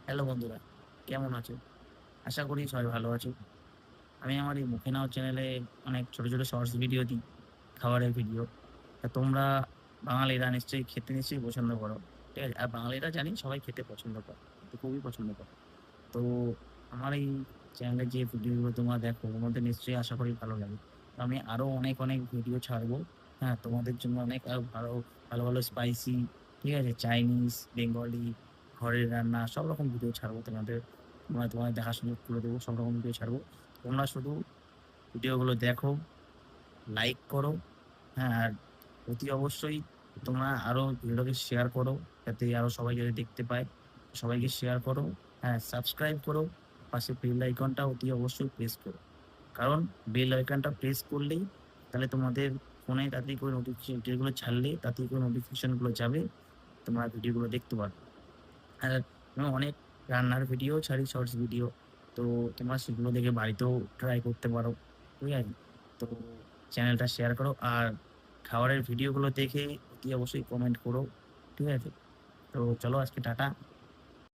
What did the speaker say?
Hello বন্ধুরা, কেমন আছো? আশা করি সবাই ভালো আছো। আমি আমার এই মুখে নাও চ্যানেলে অনেক ছোট, ছোট শর্টস ভিডিও দিই, খাবারের ভিডিও। তা তোমরা বাঙালিরা নিশ্চয়ই খেতে নিশ্চয়ই পছন্দ করো। ঠিক আছে? আর বাঙালিরা জানি সবাই খেতে পছন্দ করে। খেতে খুবই পছন্দ করে। তো আমার এই চ্যানেলে যে ভিডিওগুলো তোমরা দেখো ওর মধ্যে নিশ্চয়ই আশা করি ভালো লাগে। তো আমি আরো অনেক, অনেক ভিডিও ছাড়বো। হ্যাঁ? তোমাদের জন্য অনেক ভালো, ভালো, ভালো স্পাইসি, ঠিক আছে? চাইনিজ, বেঙ্গলি, ঘরের রান্না সব রকম ভিডিও ছাড়বো তোমাদের দেখার সুযোগ করে দেবো। সব রকম ভিডিও ছাড়বো। তোমরা শুধু ভিডিওগুলো দেখো, লাইক করো, হ্যাঁ? আর অতি অবশ্যই তোমরা আরো ভিডিওটাকে শেয়ার করো, যাতে আরো সবাই যাতে দেখতে পায়। সবাইকে শেয়ার করো, হ্যাঁ? সাবস্ক্রাইব করো। পাশে বেল আইকনটা অতি অবশ্যই প্রেস করো। কারণ বেল আইকনটা প্রেস করলেই তাহলে তোমাদের ফোনে তাড়াতাড়ি করে নোটিফিকেশন যেগুলো ছাড়লে তাড়াতাড়ি করে নোটিফিকেশন গুলো যাবে। তোমরা ভিডিওগুলো দেখতে পারবে। আর আমি অনেক রান্নার ভিডিও ছাড়ি, শর্টস ভিডিও। তো তোমরা সেগুলো দেখে বাড়িতেও ট্রাই করতে পারো। ঠিক আছে? তো চ্যানেলটা শেয়ার করো আর খাবারের ভিডিওগুলো দেখে অতি অবশ্যই কমেন্ট করো। ঠিক আছে? তো চলো আজকে টাটা।